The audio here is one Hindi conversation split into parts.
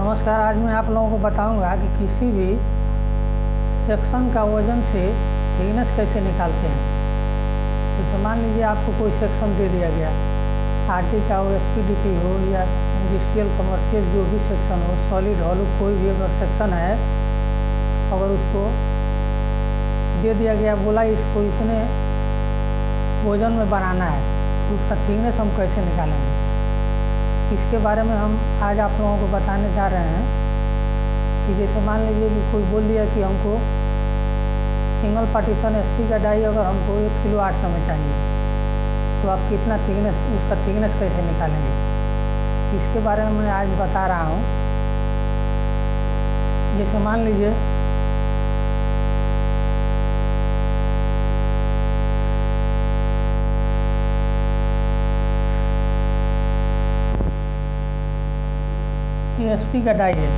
नमस्कार। आज मैं आप लोगों को बताऊंगा कि किसी भी सेक्शन का वजन से थिकनेस कैसे निकालते हैं। जैसे मान लीजिए आपको कोई सेक्शन दे दिया गया, आरटी का हो, एसपीडीपी हो या इंडस्ट्रियल कमर्शियल जो भी सेक्शन हो, सॉलिड हॉलो कोई भी अगर सेक्शन है, अगर उसको दे दिया गया, बोला इसको इतने वजन में बनाना है, तो उसका थिकनेस हम कैसे निकालेंगे, इसके बारे में हम आज आप लोगों को बताने जा रहे हैं। कि जैसे मान लीजिए कि कोई बोल दिया कि हमको सिंगल पार्टीशन एसपी का डाई अगर हमको 1 किलो 800 में चाहिए, तो आप कितना थिकनेस, उसका थिकनेस कैसे निकालेंगे, इसके बारे में मैं आज बता रहा हूँ। जैसे मान लीजिए ये एसपी का डाई है,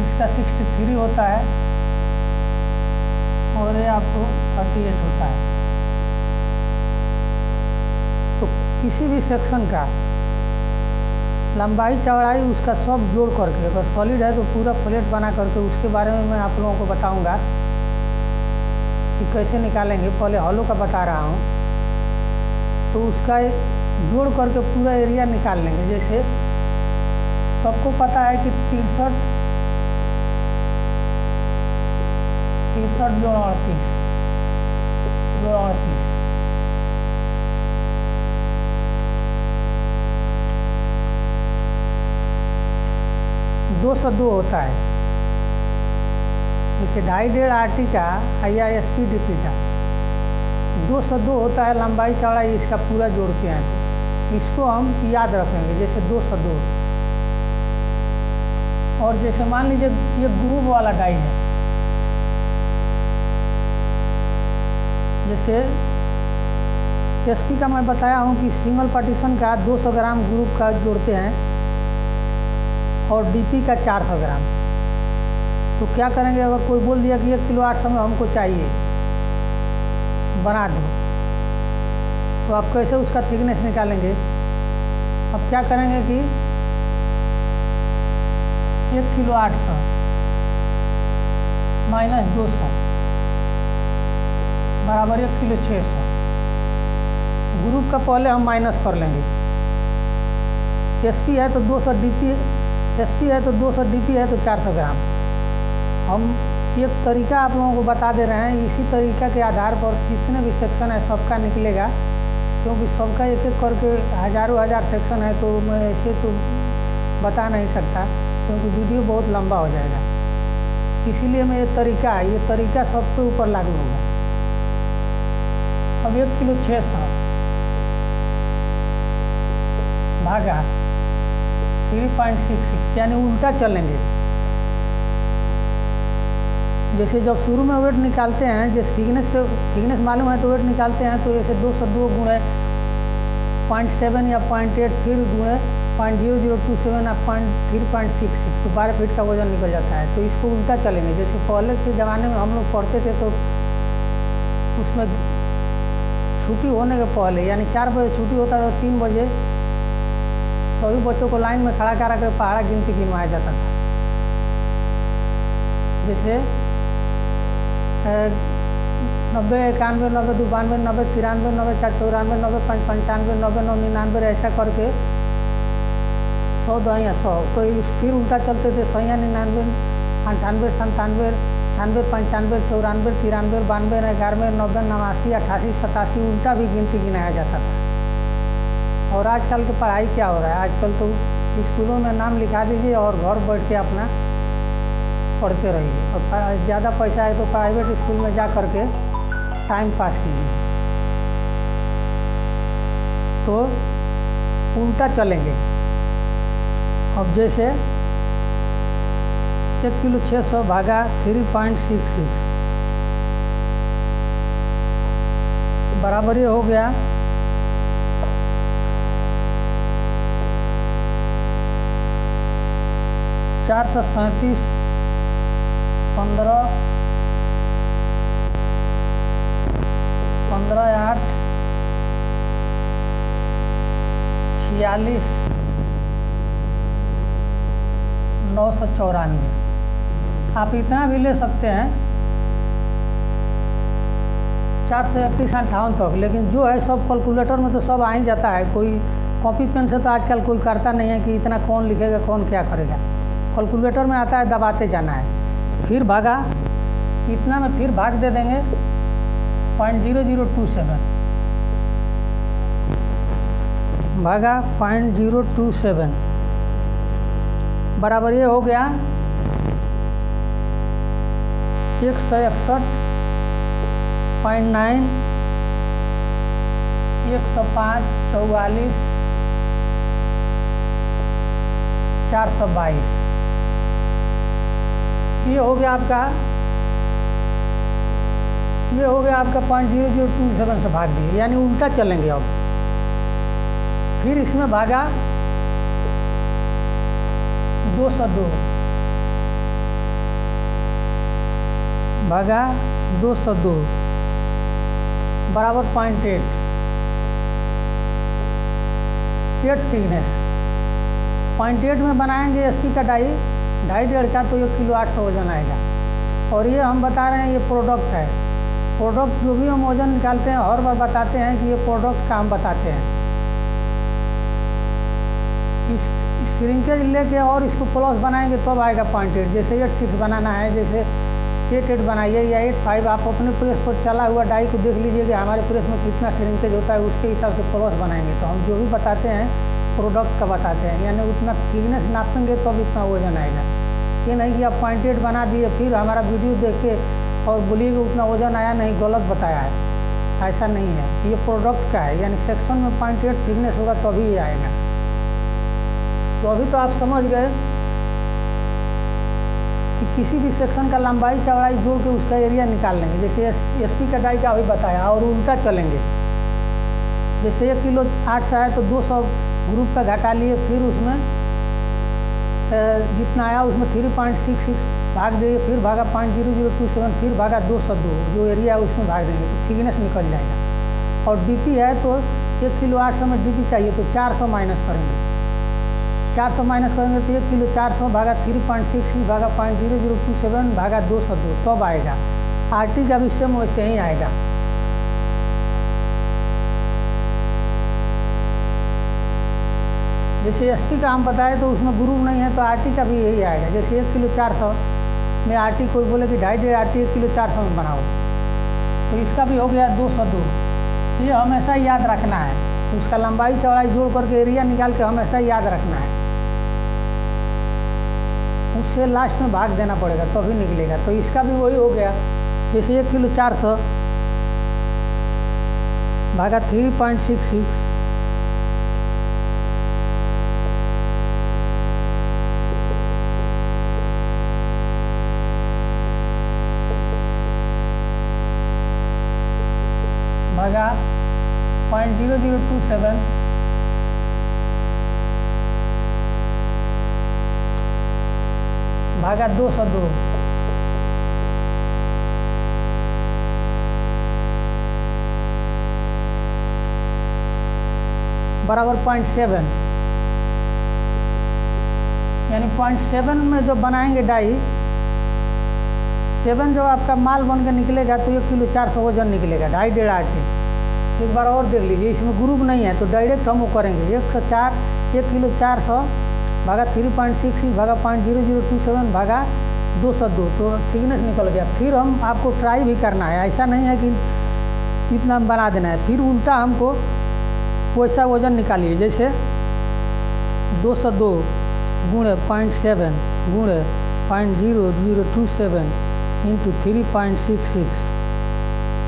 इसका 63 होता है और ये आपको 38 होता है। तो किसी भी सेक्शन का लंबाई चौड़ाई उसका सब जोड़ करके, अगर सॉलिड है तो पूरा प्लेट बना करके, उसके बारे में मैं आप लोगों को बताऊंगा कि कैसे निकालेंगे। पहले हॉलो का बता रहा हूँ। तो उसका जोड़ करके पूरा एरिया निकाल लेंगे। जैसे सबको पता है कि 63 जोड़ 38 202 होता है। जैसे 2.5 आरटी का या एसपीडीपी का 202 होता है लंबाई चौड़ाई, इसका पूरा जोड़ के हैं, तो इसको हम याद रखेंगे। जैसे 202। और जैसे मान लीजिए ये ग्रुप वाला डाई है, जैसे एसपी का मैं बताया हूँ कि सिंगल पार्टीशन का 200 ग्राम ग्रुप का जोड़ते हैं और डीपी का 400 ग्राम। तो क्या करेंगे, अगर कोई बोल दिया कि 1 किलो 800 में हमको चाहिए, बना दो, तो आप कैसे उसका थिकनेस निकालेंगे। अब क्या करेंगे कि 1 किलो 800 माइनस 200 बराबर 1 किलो 600। ग्रुप का पहले हम माइनस कर लेंगे। एसपी है तो 200 डीपी, एसपी है तो 200, डीपी है तो 400 ग्राम। हम एक तरीका आप लोगों को बता दे रहे हैं। इसी तरीका के आधार पर जितने भी सेक्शन है सबका निकलेगा, क्योंकि सबका एक एक करके हज़ारों सेक्शन है, तो मैं ऐसे तो बता नहीं सकता, क्योंकि वीडियो बहुत लंबा हो जाएगा। इसीलिए मैं ये तरीका सबके ऊपर लागू होगा। अब 1 किलो 600 भागा 3.66, यानी उल्टा चलेंगे। जैसे जब शुरू में वेट निकालते हैं, जैसे थिकनेस मालूम है तो वेट निकालते हैं, तो जैसे 202 गुणे 0.7 या 0.8, फिर गुणे 0.0027 या 3.66, तो 12 फीट का वजन निकल जाता है। तो इसको उल्टा चलेंगे। जैसे पहले के ज़माने में हम लोग पढ़ते थे, तो उसमें छुट्टी होने के पहले, यानी 4 बजे छुट्टी होता था, तो 3 बजे सभी बच्चों को लाइन में खड़ा करा कर पहाड़ा गिनती गिनवाया जाता था। जैसे 90, 91, 92, 92, 90, 93, 90, 494, 90, 95, 90, 99, ऐसा करके 100 दहिया 100। तो फिर उल्टा चलते थे 100, 99, 98, 97, 96, 95, 94, 93, 92, 91, 90, 89, 88, 87 उल्टा भी गिनती गिनाया जाता था। और आजकल की पढ़ाई क्या हो रहा है, आजकल तो स्कूलों में नाम लिखा दीजिए और घर बैठ के अपना पढ़ते रहिए। और ज़्यादा पैसा है तो प्राइवेट स्कूल में जा कर के टाइम पास कीजिए। तो उल्टा चलेंगे। अब जैसे 1 किलो 600 भागा 3.66 बराबर ये हो गया 437, 15, 8, 46,994। आप इतना भी ले सकते हैं 431-58 तक, लेकिन जो है सब कैलकुलेटर में तो सब आ ही जाता है। कोई कॉपी पेन से तो आजकल कोई करता नहीं है कि इतना कौन लिखेगा कौन क्या करेगा। कैलकुलेटर में आता है, दबाते जाना है। फिर भागा इतना में फिर भाग दे देंगे 0.0027 भागा 0.027 बराबर ये हो गया 161.9 105 44 422। ये हो गया आपका 0.0027 से भाग दिए, यानी उल्टा चलेंगे। अब फिर इसमें भागा 202 भागा 202 बराबर 0.8 थिकनेस। 0.8 में बनाएंगे एसपी का डाई 2.5 का, तो 1 किलो 800 वजन आएगा। और ये हम बता रहे हैं ये प्रोडक्ट है। प्रोडक्ट जो भी हम वजन निकालते हैं हर बार बताते हैं कि ये प्रोडक्ट का हम बताते हैं। इस श्रिंकेज लेके और इसको प्लस बनाएंगे तब आएगा 0.8। जैसे 8.6 बनाना है, जैसे 8.8 बनाइए या 8.5, आप अपने प्रेस पर चला हुआ डाई को देख लीजिए कि हमारे प्रेस में कितना श्रिंकेज होता है, उसके हिसाब से प्लस बनाएंगे। तो हम जो भी बताते हैं प्रोडक्ट का बताते हैं, यानी उतना थिकनेस नापेंगे तब इतना वजन आएगा। ये नहीं कि आप 0.8 बना दिए फिर हमारा वीडियो देख के और बोलिए कि उतना वजन आया नहीं, गलत बताया है। ऐसा नहीं है, ये प्रोडक्ट का है, यानी सेक्शन में 0.8 थिकनेस होगा तभी ये आएगा। तो अभी तो आप समझ गए कि किसी भी सेक्शन का लंबाई चौड़ाई जोड़ के उसका एरिया निकाल लेंगे। जैसे एसपी का डाई का अभी बताया, और उल्टा चलेंगे। जैसे 1 किलो 800 है तो 200 ग्रुप का घटा लिए, फिर उसमें जितना आया उसमें 3.66 भाग दिए, फिर भागा 0.0027, फिर भागा 202 जो एरिया है उसमें भाग देंगे तो थिकनेस निकल जाएगा। और डीपी है तो 1 किलो 800 में डीपी चाहिए तो 400 माइनस करेंगे। 400 माइनस करेंगे तो 1 किलो 400 भागा 3.66 भागा 0.0027 भागा 202 तब आएगा। आरटी का भी सेम वैसे ही आएगा। जैसे एसपी का हम बताए तो उसमें ग्रुप नहीं है तो आरटी का भी यही आएगा। जैसे 1 किलो 400 में आरटी कोई बोले कि 2.5 आरटी 1 किलो 400 में बनाओ, तो इसका भी हो गया 202। ये हमेशा याद रखना है, उसका लंबाई चौड़ाई जोड़ करके एरिया निकाल के हमेशा याद रखना है। उससे लास्ट में भाग देना पड़ेगा तभी निकलेगा। तो इसका भी वही हो गया। जैसे 1 किलो 400 भागा 3.66 भागा 0.0027 भागा 202 बराबर 0.7। यानी 0.7 में जो बनाएंगे डाई 7 जो आपका माल बन के निकलेगा तो 1 किलो 400 वजन निकलेगा 2.5 आरटी। एक बार और देख लीजिए, इसमें ग्रुप नहीं है तो डायरेक्ट हम वो करेंगे 104 1 किलो 400 भागा 3.66 भागा 0.0027 भागा 202 तो थिकनेस निकल गया। फिर हम आपको ट्राई भी करना है, ऐसा नहीं है कि इतना बना देना है। फिर उल्टा हमको वैसा वजन निकालिए। जैसे 202 गुणे 0.7 गुणे 0.0027 इंटू 3.66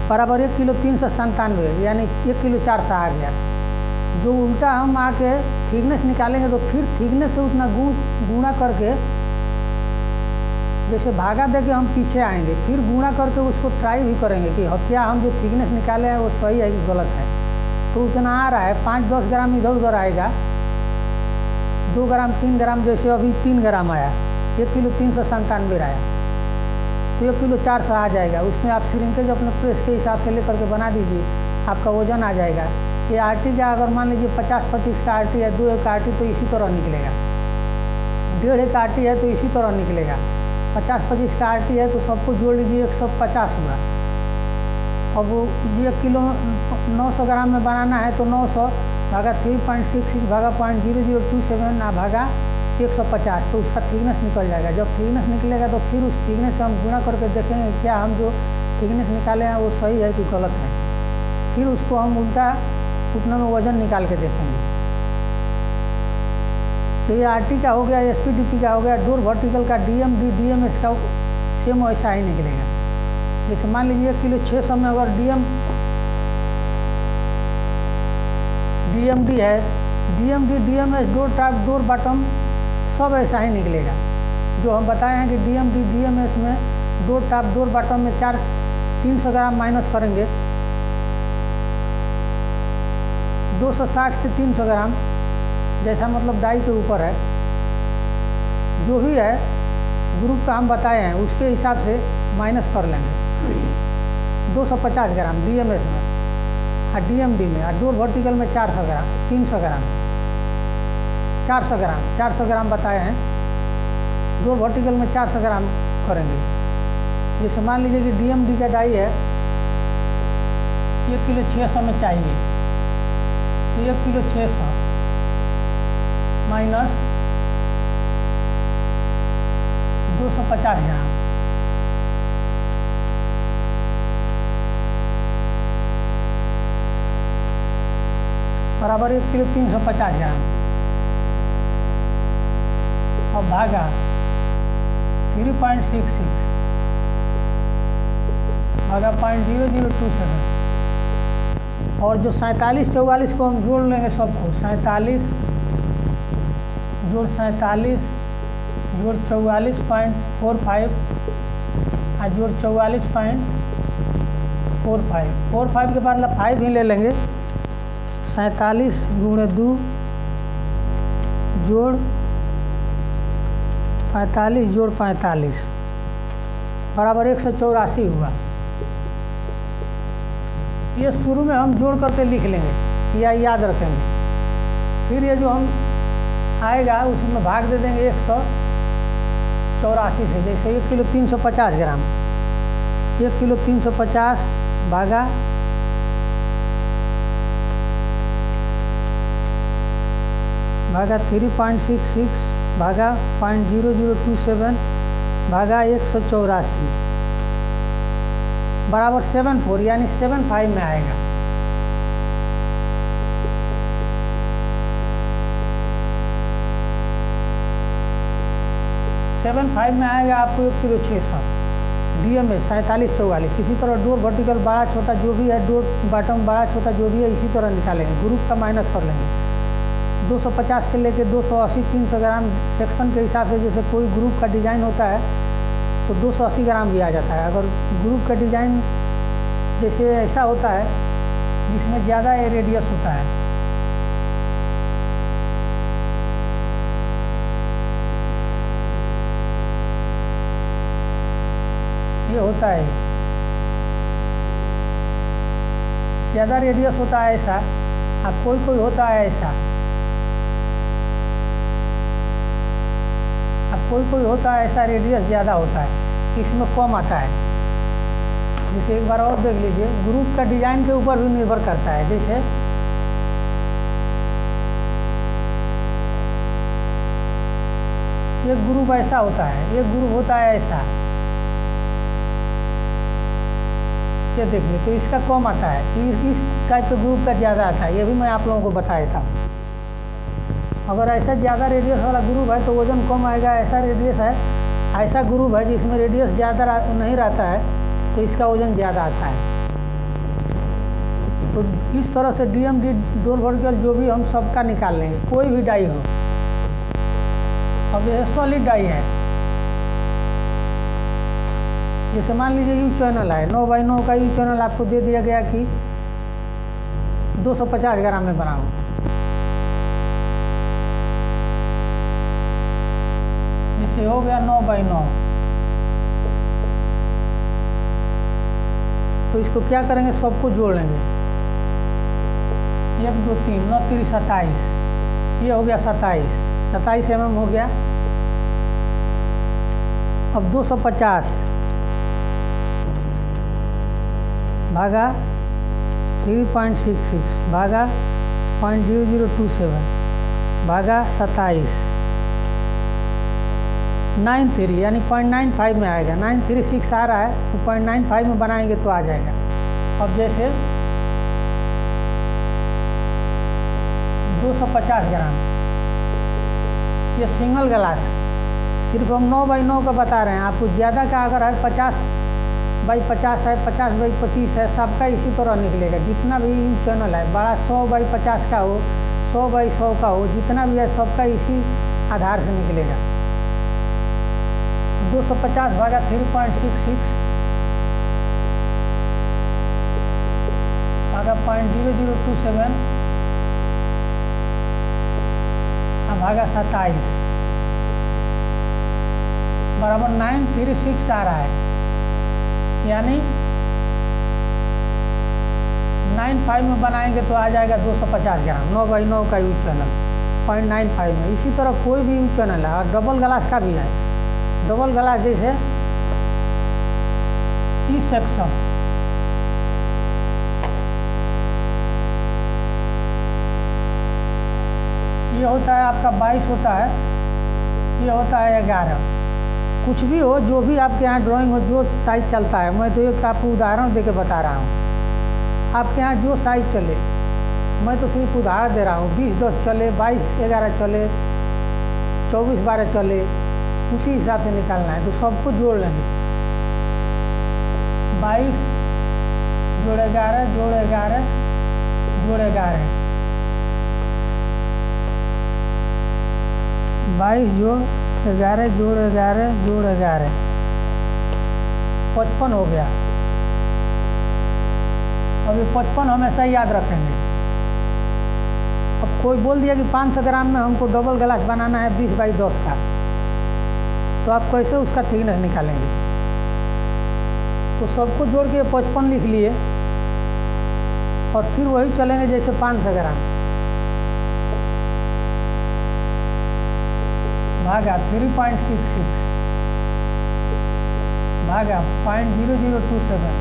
बराबर 1 किलो 397, यानी 1 किलो 400 आ गया। जो उल्टा हम आके थिकनेस निकालेंगे तो फिर थिकनेस से उतना गुणा करके, जैसे भागा दे के हम पीछे आएंगे, फिर गुणा करके उसको ट्राई भी करेंगे कि क्या हम जो थिकनेस निकाले हैं वो सही है कि गलत है। तो उतना आ रहा है 5-10 ग्राम इधर उधर आएगा, 2 ग्राम 3 ग्राम, जैसे अभी 3 ग्राम आया, 1 किलो 397 आया तो 1 किलो 400 आ जाएगा। उसमें आप श्रिंकेज अपने प्रेस के हिसाब से लेकर के बना दीजिए, आपका वजन आ जाएगा। ये RT का अगर मान लीजिए 50-25 का RT है, 2 एक RT तो इसी तरह निकलेगा, 1.5 एक RT है तो इसी तरह निकलेगा। 50-25 का RT है तो सबको जोड़ लीजिए 150 हुआ। अब वो 1 किलो 900 ग्राम में बनाना है तो 900 भागा 3.66 भागा 0.0027 भागा 150, तो उसका थिकनेस निकल जाएगा। जब थिकनेस निकलेगा तो फिर उस थिकनेस से हम गुणा करके देखेंगे क्या हम जो थिकनेस निकाले हैं वो सही है कि गलत है। फिर उसको हम उनका उतना में वजन निकाल के देखेंगे। तो ये RT का हो गया, SPDP का हो गया। डोर वर्टिकल का DMD DMS का सेम वैसा ही निकलेगा। जैसे मान लीजिए 1 किलो 600 में अगर DMD है, DMD DMS door top door bottom सब ऐसा ही निकलेगा। जो हम बताए हैं कि DMD DMS में डोर टॉप डोर बॉटम में 300 ग्राम माइनस करेंगे, 260 से 300 ग्राम जैसा मतलब डाई के ऊपर है, जो भी है ग्रुप का हम बताए हैं उसके हिसाब से माइनस कर लेंगे। 250 ग्राम DMS में और DMD में, और डोर वर्टिकल में 400 ग्राम 300 ग्राम 400 ग्राम बताए हैं। डोर वर्टिकल में 400 ग्राम करेंगे। जैसे मान लीजिए कि DMD का डाई है 1 किलो 600 में चाहिए, तो 1 किलो 600 माइनस 250 ग्राम बराबर 1 किलो 350 ग्राम और भागा 3.66 भागा 0.0027 और जो 47-44 को हम जोड़ लेंगे सबको, 47 जोड़ 47 जोड़ 44.45 और जोड़ 44.45 के बाद 5 ही ले लेंगे। 47 गुणे 2 जोड़ 45 जोड़ 45 बराबर 184 हुआ। ये शुरू में हम जोड़ करके लिख लेंगे या याद रखेंगे। फिर ये जो हम आएगा उसमें भाग दे देंगे 184 से। जैसे 1 किलो 350 ग्राम, 1 किलो 350 भागा 3.66 भागा 0.0027 भागा 184 बराबर 74 यानी 75 में आएगा। में आएगा आपको 1 किलो 600 DMS 47-44। इसी तरह डोर वर्टिकल बड़ा छोटा जो भी है, डोर बॉटम बड़ा छोटा जो भी है, इसी तरह निकालेंगे। ग्रुप का माइनस कर लेंगे। 250 से लेके 280-300 ग्राम सेक्शन के हिसाब से जैसे कोई ग्रुप का डिज़ाइन होता है तो 280 ग्राम भी आ जाता है। अगर ग्रुप का डिज़ाइन जैसे ऐसा होता है जिसमें ज़्यादा रेडियस होता है, ये होता है ज़्यादा रेडियस होता है ऐसा, अब कोई होता है ऐसा, अब कोई होता है ऐसा रेडियस ज़्यादा होता है, इसमें कम आता है। जैसे एक बार और देख लीजिए, ग्रुप का डिज़ाइन के ऊपर भी निर्भर करता है। जैसे एक ग्रुप ऐसा होता है, एक ग्रुप होता है ऐसा, ये देखिए तो इसका कम आता है, इस टाइप के ग्रुप का ज़्यादा आता है। ये भी मैं आप लोगों को बताया था। अगर ऐसा ज़्यादा रेडियस वाला ग्रुप है तो वज़न कम आएगा। ऐसा रेडियस है, ऐसा ग्रुप है जिसमें रेडियस ज़्यादा नहीं रहता है तो इसका वज़न ज़्यादा आता है। तो इस तरह से DMD डोर वर्टिकल जो भी हम सबका निकाल लेंगे, कोई भी डाई हो। अब ये सॉलिड डाई है, जैसे मान लीजिए यू चैनल है, 9x9 का यू चैनल आपको दे दिया गया कि 250 ग्राम में बनाओ। जैसे हो गया 9x9, तो इसको क्या करेंगे, सबको जोड़ लेंगे। 1 2 3 9 3 27, ये हो गया 27 mm हो गया। अब 250 भागा 3.66 भागा 0.0027 भागा 27 93 यानी 0.95 में आएगा। 936 आ रहा है तो 0.95 में बनाएंगे तो आ जाएगा। अब जैसे 250 ग्राम ये सिंगल गिलास, सिर्फ हम 9x9 का बता रहे हैं। आपको ज़्यादा का अगर है 50x50 है, 50x25 है, सबका इसी तरह निकलेगा। जितना भी चैनल है बड़ा 100x50 का हो, 100x100 का हो, जितना भी है सबका इसी आधार से निकलेगा। 250 भागा 3.66 भागा 0.0027 भागा 27 बराबर 936 आ रहा है। यानी 95 में बनाएंगे तो आ जाएगा 250 ग्राम। 9x9 का यूज चैनल 0.95 में। इसी तरह कोई भी यूज चैनल है। और डबल ग्लास का भी है। डबल ग्लास जैसे इस सेक्शन ये होता है आपका 22 होता है, ये होता है 11। कुछ भी हो, जो भी आपके यहाँ ड्राइंग हो, जो साइज चलता है, मैं तो एक आपको उदाहरण देके बता रहा हूँ। आपके यहाँ जो साइज चले, मैं तो सिर्फ उदाहरण दे रहा हूँ। 20-10 चले, 22-11 चले, 24-12 चले, उसी हिसाब से निकालना है। तो सबको जोड़ लेंगे। 22 जोड़ 11 जोड़ 11 जोड़ 11, 22 जोड़ 11 जोड़ 11 जोड़ 11, 55 हो गया। अब ये 55 हमेशा याद रखेंगे। अब कोई बोल दिया कि 500 ग्राम में हमको डबल गिलास बनाना है 20x10 का, तो आप कैसे उसका थिकनेस निकालेंगे? तो सबको जोड़ के 55 लिख लिए और फिर वही चलेंगे जैसे 500 ग्राम भागा 3.66 भागा 0.0027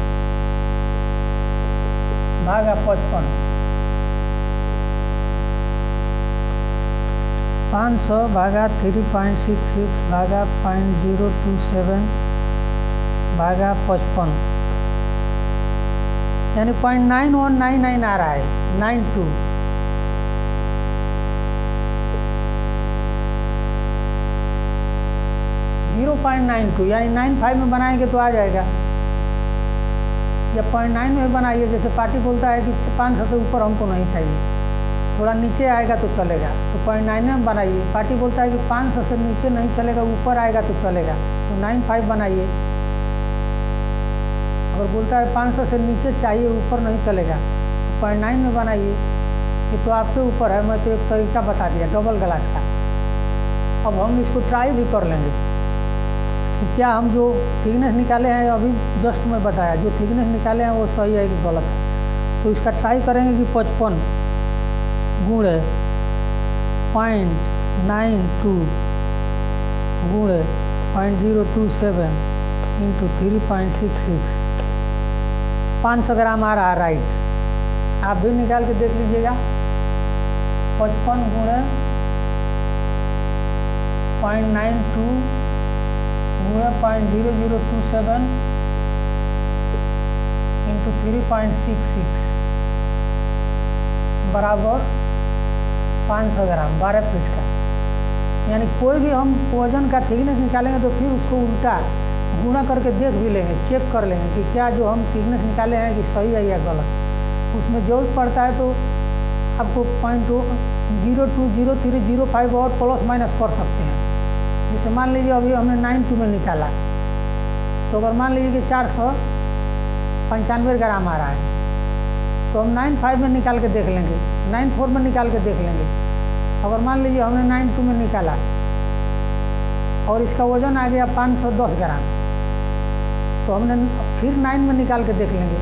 भागा 55। 500 भागा 3.66 भागा 0.027 भागा 55, यानी 0.9199 आ रहा है। 92 0.92 यानी 95 में बनाएंगे तो आ जाएगा। या 0.9 में बनाइए। जैसे पार्टी बोलता है कि 500 से ऊपर हमको नहीं चाहिए, थोड़ा नीचे आएगा तो चलेगा, तो 0.9 में बनाइए। पार्टी बोलता है कि 500 से नीचे नहीं चलेगा, ऊपर आएगा तो चलेगा, तो 95 बनाइए। अगर बोलता है 500 से नीचे चाहिए, ऊपर नहीं चलेगा, तो 0.9 में बनाइए। ये तो आपके ऊपर है। मैं तो एक तरीका बता दिया डबल ग्लास का। अब हम इसको ट्राई भी कर लेंगे कि क्या हम जो थिकनेस निकाले हैं, अभी जस्ट मैं बताया, जो थिकनेस निकाले हैं वो सही है कि गलत है। तो इसका ट्राई करेंगे कि 55 गुणे 0.92 गुणे 0.027 इंटू 3.66, 500 ग्राम आ रहा है, राइट। आप भी निकाल के देख लीजिएगा। 55 गुणे 0.92 गुणे 0.0027 इंटू 3.66 बराबर 500 ग्राम, 12 फीट का। यानी कोई भी हम वजन का थिकनेस निकालेंगे तो फिर उसको उल्टा गुणा करके देख भी लेंगे, चेक कर लेंगे कि क्या जो हम थिकनेस निकाले हैं कि सही है या गलत। उसमें जरूरत पड़ता है तो आपको 0.020305 और प्लस माइनस कर सकते हैं। जैसे मान लीजिए अभी हमने 92 में निकाला, तो अगर मान लीजिए कि 495 ग्राम आ रहा है, तो हम 95 में निकाल के देख लेंगे, 94 में निकाल के देख लेंगे। अगर मान लीजिए हमने 92 में निकाला और इसका वजन आ गया 510 ग्राम, तो हमने फिर 9 में निकाल के देख लेंगे।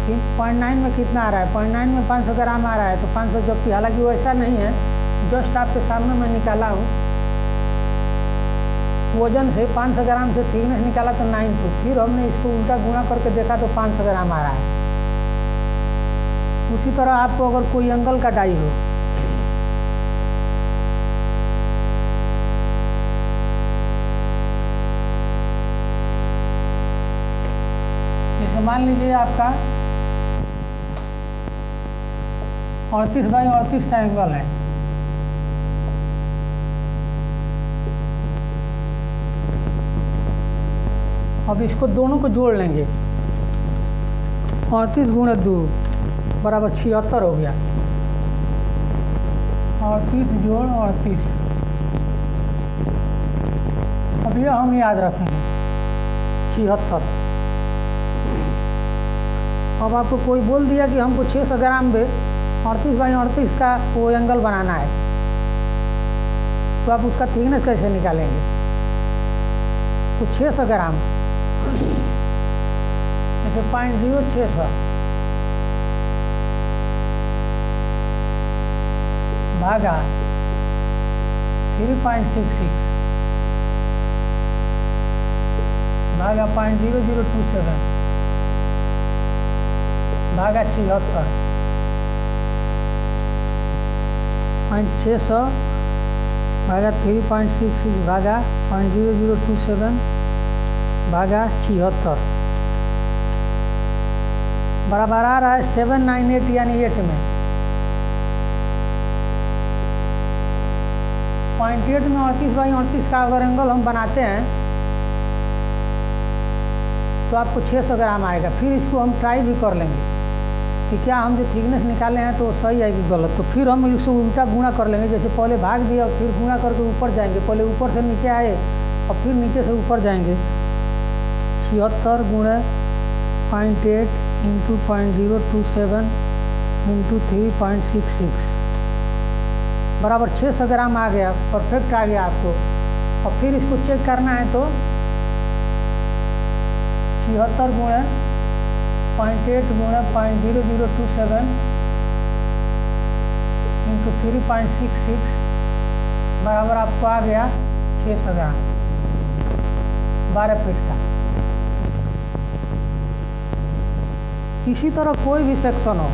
कि 0.9 में कितना आ रहा है, 0.9 में 500 ग्राम आ रहा है, तो 500 जबकि हालांकि वो ऐसा नहीं है, जस्ट आपके सामने मैं निकाला हूँ वजन से 500 ग्राम से थिकनेस निकाला तो 9 टू, फिर हमने इसको उल्टा गुणा करके देखा तो 500 ग्राम आ रहा है। उसी तरह आपको अगर कोई एंगल का डाई हो, जैसे मान लीजिए आपका 38/38 का एंगल है, अब इसको दोनों को जोड़ लेंगे, 38 × 2 बराबर 76 हो गया, 38 जोड़ 38। अब यह हम याद रखेंगे 76। अब आपको कोई बोल दिया कि हमको 600 ग्राम पे 38/38 का वो एंगल बनाना है, तो आप उसका थिकनेस कैसे निकालेंगे? तो 600 ग्राम जैसे 0.0600 भागा 3.66 भागा 0.0027 भागा 76, 600 भागा 3.66 भागा 0.0027 भागा 76 बराबर आ रहा है 798, यानी 8 में 0.8 में 38/38 का अगर एंगल हम बनाते हैं तो आपको 600 ग्राम आएगा। फिर इसको हम ट्राई भी कर लेंगे कि क्या हम जो थिकनेस निकाले हैं तो वो सही है कि गलत, तो फिर हम इसको उल्टा गुणा कर लेंगे। जैसे पहले भाग दिया और फिर गुणा करके ऊपर जाएंगे, पहले ऊपर से नीचे आए और फिर नीचे से ऊपर जाएंगे। 76 × 0.8 × 0.027 × 3.66 बराबर 600 ग्राम आ गया, परफेक्ट आ गया आपको। और फिर इसको चेक करना है तो 76 × 0.8 × 0.0027 × 3.66 बराबर आपको आ गया 600 ग्राम 12 फीट का। इसी तरह कोई भी सेक्शन हो,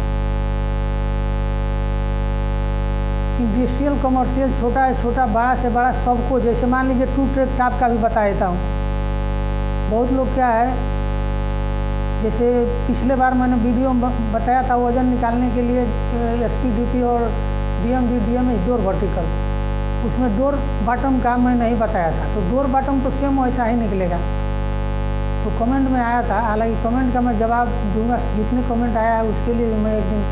इंडस्ट्रियल कमर्शियल, छोटा है छोटा, बड़ा से बड़ा, सबको, जैसे मान लीजिए 2 ट्रैक टाप का भी बता देता हूँ। बहुत लोग क्या है, जैसे पिछले बार मैंने वीडियो में बताया था वजन निकालने के लिए SPDP और DMS डोर वर्टिकल, उसमें डोर बॉटम का मैं नहीं बताया था, तो डोर बॉटम तो सेम वैसा ही निकलेगा। तो कमेंट में आया था, हालांकि कमेंट का मैं जवाब दूंगा, जितने कमेंट आया है उसके लिए मैं एक दिन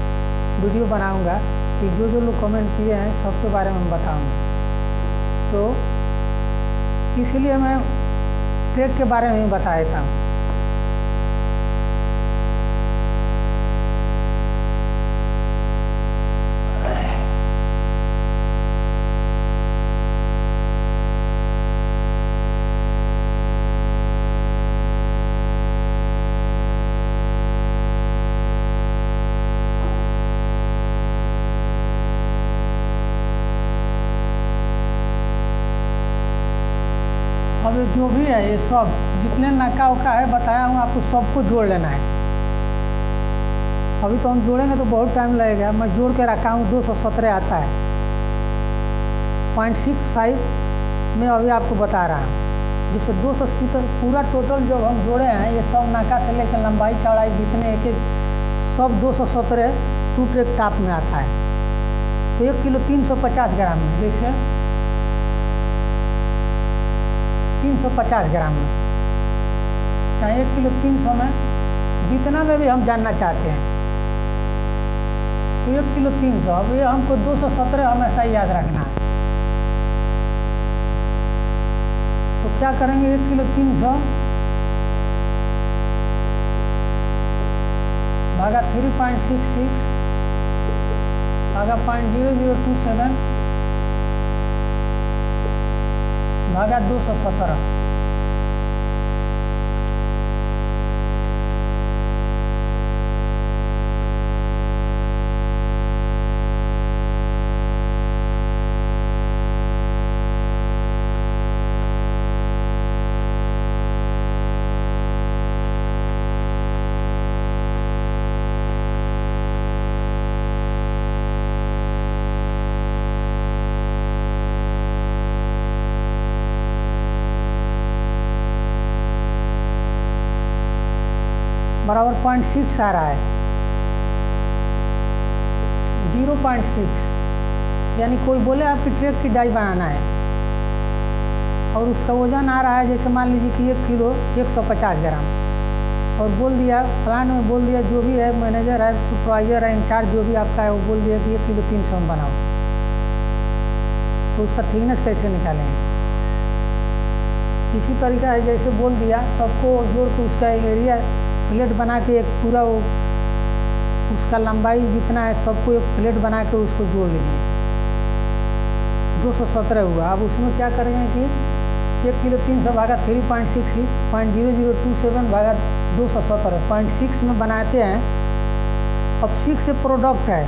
वीडियो बनाऊंगा कि जो जो लोग कमेंट किए हैं सबके बारे में बताऊंगा। तो इसलिए मैं ट्रैक के बारे में बता देता हूँ। अब ये जो भी है, ये सब जितने नाका उका है बताया हूँ आपको, सबको जोड़ लेना है। अभी तो हम जोड़ेंगे तो बहुत टाइम लगेगा, मैं जोड़ के रखा हूँ 217 आता है 0.65 में अभी आपको बता रहा हूँ। जैसे 270 पूरा टोटल जो हम जोड़े हैं, ये सब नाका से लेकर लंबाई चौड़ाई जितने एक एक सब 217 2 ट्रैक टाप में आता है। तो 1 किलो 350 ग्राम में, जैसे 350 ग्राम में, चाहे 1 किलो 300 में, जितना में भी हम जानना चाहते हैं तो 1 किलो 300। अब ये हमको 217 हमेशा याद रखना है। तो क्या करेंगे, 1 किलो 300 भागा 3.66 भागा 0.0027 भागा 217। बराबर 0.6 आ रहा है, 0.6। यानी कोई बोले आपकी ट्रक की डाई बनाना है और उसका वज़न आ रहा है जैसे मान लीजिए कि 1 किलो 150 ग्राम, और बोल दिया प्लान में, बोल दिया जो भी है मैनेजर है, सुपरवाइजर है, इंचार्ज जो भी आपका है, वो बोल दिया कि 1 किलो 300 में बनाओ, तो उसका थिकनेस कैसे निकालेंगे? इसी तरीका है जैसे बोल दिया सबको जोड़ के उसका एरिया प्लेट बना के एक पूरा वो उसका लंबाई जितना है सबको एक प्लेट बना के उसको जोड़ लेंगे, 217 हुआ। अब उसमें क्या करेंगे कि 1 किलो 300 भागा 3.66.0027 भागा 217 0.6 में बनाते हैं। अब 6 से प्रोडक्ट है,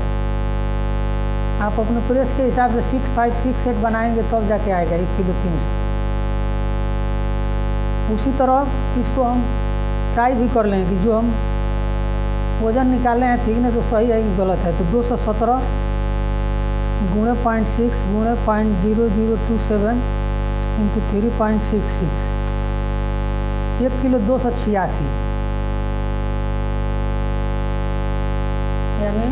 आप अपने प्रेस के हिसाब से 6, 5, 6 सेट बनाएंगे तब जाके आएगा 1 किलो 300। उसी तरह इसको हम ट्राई भी कर लेंगे कि जो हम वज़न निकाले हैं थिकनेस वो सही है कि गलत है। तो 217 गुणे 0.6 गुणे 0.0027 इंटू 3.66, 1 किलो 286, यानी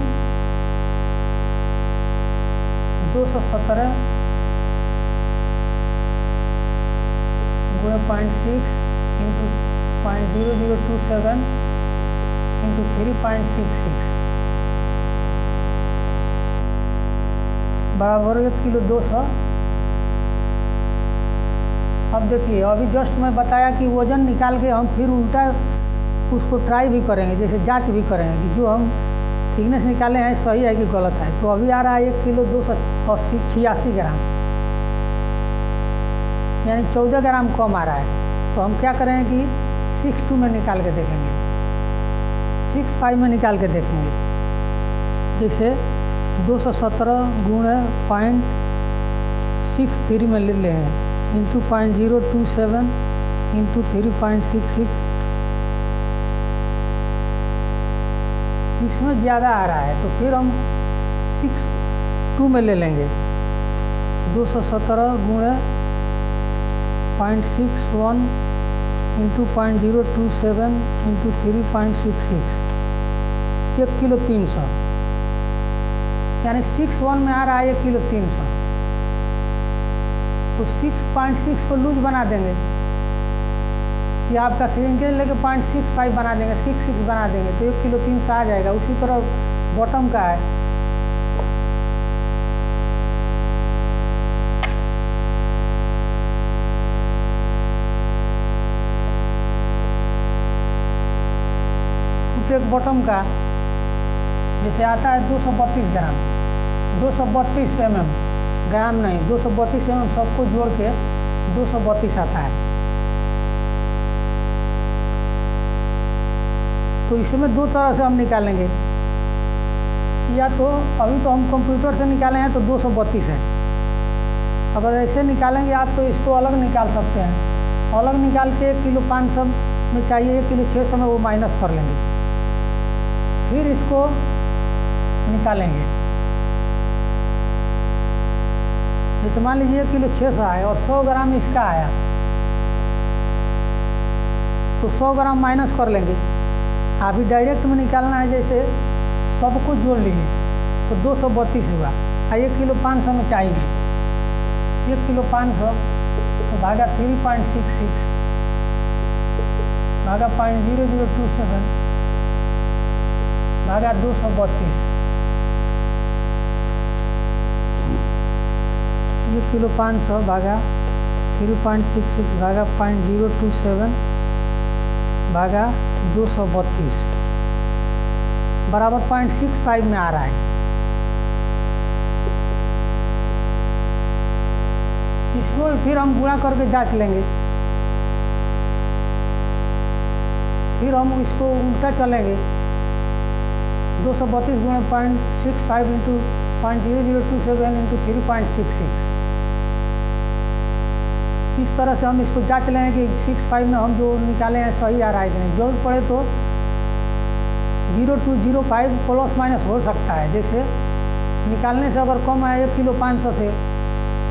217 गुणे 0.6 इंटू 0.0027 इंटू 3.66 बराबर 1 किलो 200। अब देखिए अभी जस्ट मैं बताया कि वज़न निकाल के हम फिर उल्टा उसको ट्राई भी करेंगे, जैसे जांच भी करेंगे कि जो हम थिकनेस निकाले हैं सही है कि गलत है। तो अभी आ रहा है 1 किलो 286 ग्राम, यानी 14 ग्राम कम आ रहा है। तो हम क्या करेंगे कि 6.2 में निकाल के देखेंगे, 6.5 में निकाल के देखेंगे। जैसे 217 गुणे 0.63 में ले लेंगे इंटू 0.027 इंटू 3.66, इसमें ज़्यादा आ रहा है तो फिर हम 6.2 में ले लेंगे। 217 गुणे 0.61 इंटू 0.027 इंटू 3.66, 1 किलो 300, यानी 6.1 में आ रहा है 1 किलो 300। तो 6.6 को लूज बना देंगे कि आपका सिंगल लेके 0.65 बना देंगे, 6.6 बना देंगे तो 1 किलो 300 आ जाएगा। उसी तरह बॉटम का है, एक बॉटम का जैसे आता है 232 ग्राम, 232 ग्राम नहीं 232 सबको जोड़ के 232 आता है। तो इसमें दो तरह से हम निकालेंगे, या तो अभी तो हम कंप्यूटर से निकाले हैं तो 232 है, अगर ऐसे निकालेंगे आप तो इसको अलग निकाल सकते हैं। अलग निकाल के 1 किलो 500 में चाहिए, 1 किलो 600 में वो माइनस कर लेंगे, फिर इसको निकालेंगे। जैसे मान लीजिए 1 किलो 600 आया और 100 ग्राम इसका आया तो 100 ग्राम माइनस कर लेंगे। अभी डायरेक्ट में निकालना है, जैसे सबको जोड़ लिए तो 232 हुआ, 1 किलो 500 में चाहिए 1 किलो 500 तो भागा 3.66 भागा 0.0027 भागा 232, 1 किलो 500 भागा 3.66 भागा 0.027 भागा 232 बराबर 0.65 में आ रहा है। इसको फिर हम गुणा करके जांच लेंगे, फिर हम इसको उल्टा चलेंगे। 232 गुणे 0.65 इंटू 0.0027 इंटू 3.66, इस तरह से हम इसको जांच लेंगे कि 6.5 में हम जो निकाले हैं सही आ रहा है कि नहीं। जरूरत पड़े तो 0.205 प्लस माइनस हो सकता है, जैसे निकालने से अगर कम आया 1 किलो 500 से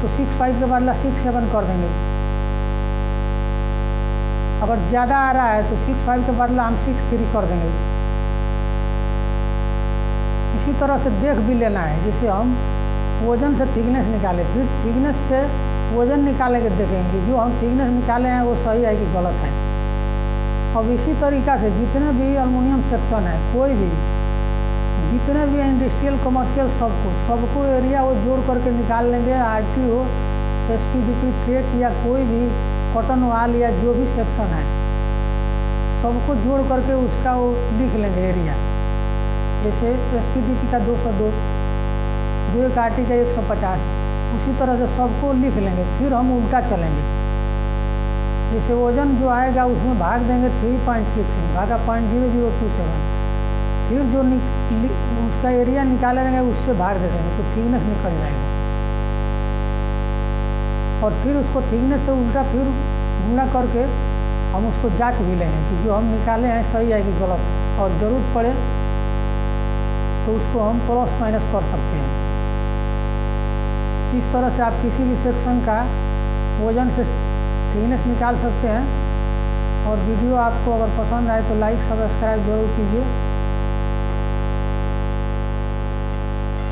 तो 6.5 के बदला 6.7 कर देंगे। अगर ज़्यादा आ रहा है तो 6.5 के बदला हम 6.3 कर देंगे। इसी तरह से देख भी लेना है, जैसे हम वज़न से थिकनेस निकाले, फिर थिकनेस से वज़न निकाले के देखेंगे जो हम थिकनेस निकाले हैं वो सही है कि गलत है। अब इसी तरीक़ा से जितने भी एल्युमिनियम सेक्शन है, कोई भी जितने भी इंडस्ट्रियल कमर्शियल सबको एरिया वो जोड़ करके निकाल लेंगे। आरटी हो, एसपीडीपी, ट्रेक या कोई भी कॉटन वाल या जो भी सेक्शन है सबको जोड़ करके उसका वो लिख लेंगे एरिया। जैसे एसपीडीपी का 202, दो एक आरटी का 150, उसी तरह से सबको लिख लेंगे। फिर हम उल्टा चलेंगे, जैसे वज़न जो आएगा उसमें भाग देंगे 3.6 भागा 0.0027, फिर जो उसका एरिया निकाले रहेंगे उससे भाग दे देंगे तो थिकनेस निकल जाएगा। और फिर उसको थिकनेस से उल्टा फिर गुणा करके हम उसको जांच भी लेंगे कि जो हम निकाले हैं सही है कि गलत, और ज़रूरत पड़े तो उसको हम प्लस माइनस कर सकते हैं। इस तरह से आप किसी भी सेक्शन का वज़न से थिकनेस निकाल सकते हैं। और वीडियो आपको अगर पसंद आए तो लाइक सब्सक्राइब जरूर कीजिए।